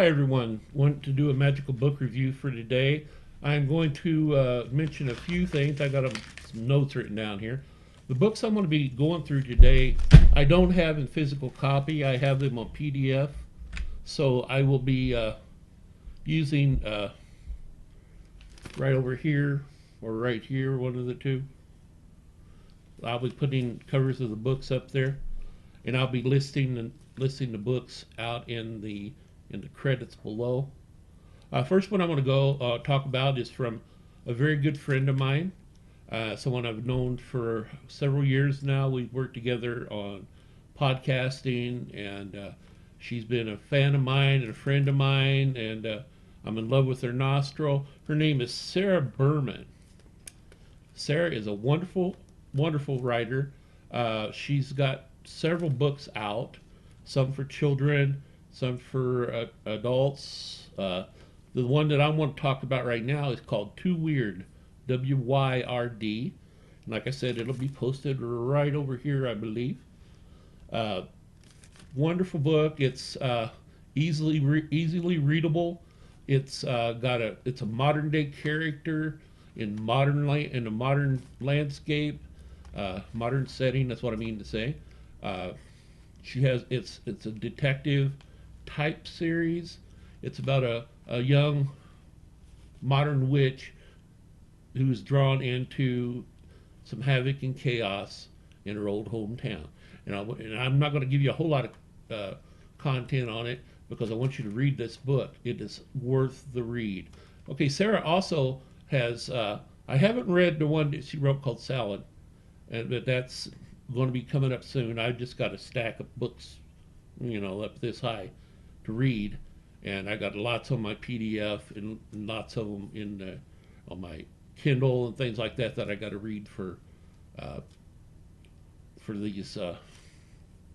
Hi everyone. Want to do a magical book review for today. I'm going to mention a few things. I got some notes written down here. The books I'm going to be going through today, I don't have in physical copy. I have them on PDF. So I will be using right over here or right here, one of the two. I'll be putting covers of the books up there, and I'll be listing the books out in the credits below. First one I'm going to go talk about is from a very good friend of mine, someone I've known for several years now. We've worked together on podcasting, and she's been a fan of mine and a friend of mine, and I'm in love with her nostril. Her name is Sarah Berman. Sarah is a wonderful, wonderful writer. She's got several books out, some for children, some for adults. The one that I want to talk about right now is called Too Weird, WYRD. And like I said, it'll be posted right over here, I believe. Uh, Wonderful book. It's easily readable. It's a modern day character in a modern landscape, modern setting. That's what I mean to say. Uh, she has it's a detective type series. It's about a young modern witch who's drawn into some havoc and chaos in her old hometown. And I'm not going to give you a whole lot of content on it because I want you to read this book. It is worth the read. Okay, Sarah also has, I haven't read the one that she wrote called Salad, but that's going to be coming up soon. I've just got a stack of books, up this high to read, and I got lots on my PDF and lots of them on my Kindle and things like that I got to read uh, for these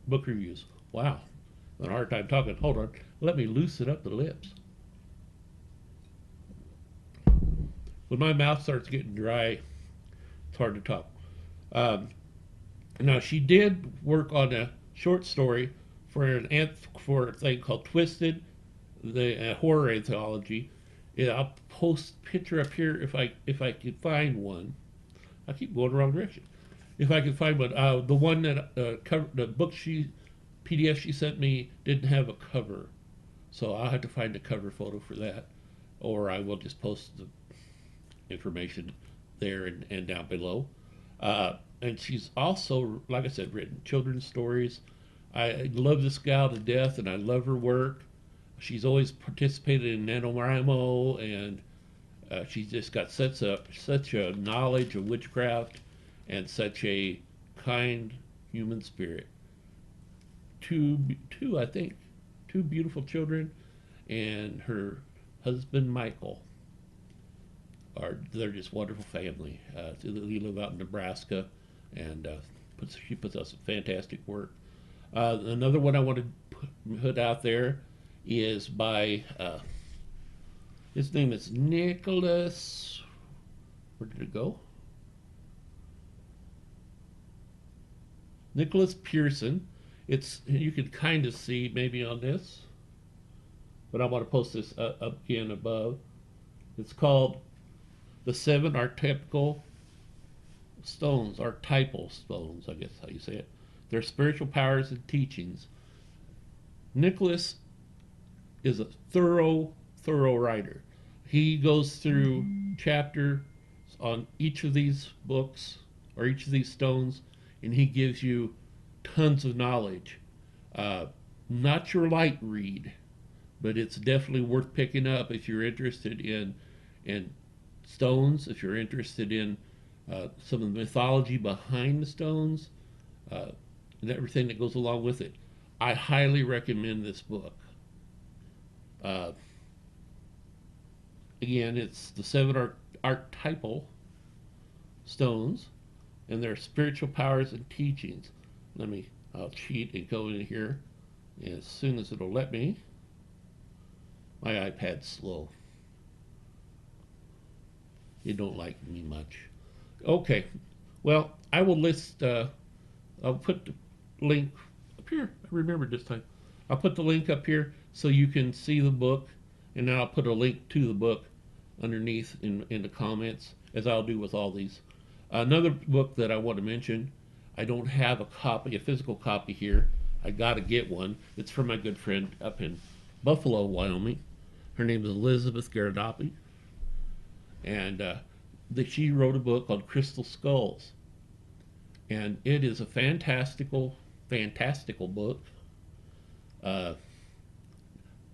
book reviews. Wow, I'm having a hard time talking. Hold on, let me loosen up the lips. When my mouth starts getting dry, it's hard to talk. Um, Now she did work on a short story for a thing called Twisted, the horror anthology. Yeah, I'll post a picture up here if I could find one. I keep going the wrong direction. If I could find one, the one that the book PDF she sent me didn't have a cover, so I'll have to find a cover photo for that, or I will just post the information there and down below. And she's also, like I said, written children's stories. I love this gal to death, and I love her work. She's always participated in NaNoWriMo, and she's just got such a knowledge of witchcraft and such a kind human spirit. I think, two beautiful children, and her husband Michael they're just wonderful family. They live out in Nebraska, and she puts out some fantastic work. Another one I want to put out there is by his name is Nicholas. Where did it go? Nicholas Pearson. It's you can kind of see maybe on this, but I want to post this up again above. It's called the seven archetypal stones, I guess how you say it. Their spiritual powers and teachings. Nicholas is a thorough writer. He goes through chapters on each of these books or each of these stones, and he gives you tons of knowledge. Uh, Not your light read, but it's definitely worth picking up if you're interested in stones, if you're interested in some of the mythology behind the stones, and everything that goes along with it. I highly recommend this book. Uh, Again, it's the seven archetypal stones and their spiritual powers and teachings. I'll cheat and go in here as soon as it'll let me. My iPad's slow. It don't like me much. Okay, well, I will I'll put the link up here. I remembered this time. I'll put the link up here so you can see the book, and then I'll put a link to the book underneath in the comments, as I'll do with all these. Another book that I want to mention, I don't have a copy, a physical copy here. I got to get one. It's from my good friend up in Buffalo, Wyoming. Her name is Elizabeth Garidopi, and she wrote a book called Crystal Skulls, and it is a fantastical book. Uh,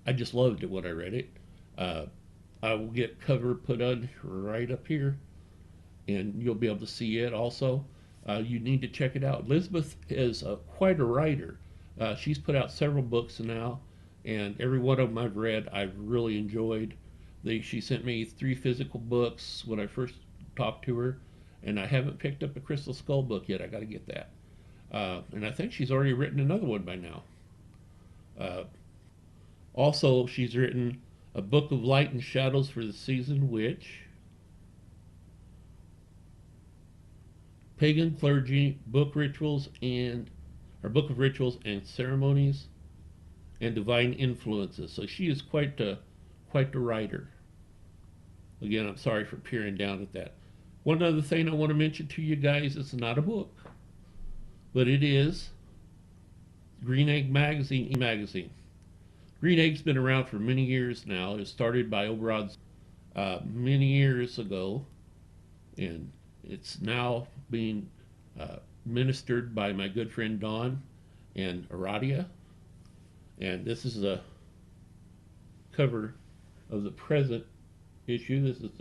I just loved it when I read it. Uh, I will get cover put on right up here, and you'll be able to see it also. You need to check it out. Elizabeth is quite a writer. She's put out several books now, and every one of them I've read, I've really enjoyed. She sent me 3 physical books when I first talked to her, and I haven't picked up a Crystal Skull book yet. I got to get that. And I think she's already written another one by now. Uh, Also, she's written a book of light and shadows for the season, which pagan clergy, book of rituals and ceremonies, and divine influences. So she is quite the writer. Again, I'm sorry for peering down at that. One other thing I want to mention to you guys, it's not a book, but it is Green Egg magazine. Green Egg's been around for many years now. It was started by Oberon's many years ago, and it's now being ministered by my good friend Don and Aradia. And this is a cover of the present issue. This is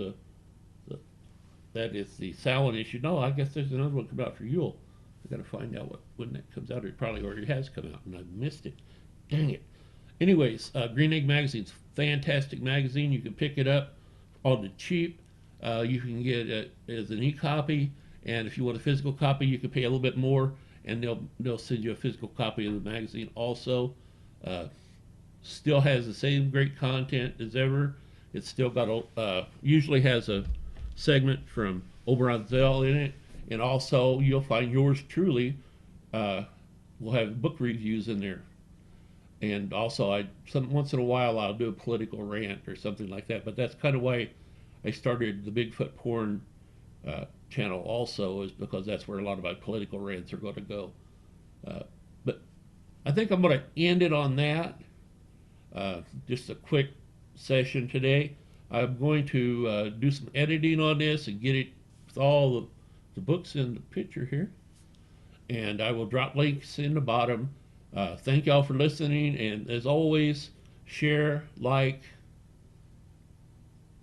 that is the Samhain issue. No, I guess there's another one coming out for Yule. I got to find out when that comes out. It probably already has come out, and I've missed it. Dang it. Anyways, Green Egg Magazine's fantastic magazine. You can pick it up on the cheap. You can get it as an e-copy, and if you want a physical copy, you can pay a little bit more, and they'll send you a physical copy of the magazine also. Still has the same great content as ever. It's still got usually has a segment from Oberon Zell in it, and also you'll find yours truly will have book reviews in there. And also, once in a while I'll do a political rant or something like that. But that's kind of why I started the Bigfoot Porn channel. Also, is because that's where a lot of my political rants are going to go. But I think I'm going to end it on that. Just a quick session today. I'm going to do some editing on this and get it with all the books in the picture here. And I will drop links in the bottom. Thank y'all for listening, and as always, share, like,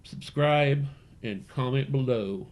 subscribe, and comment below.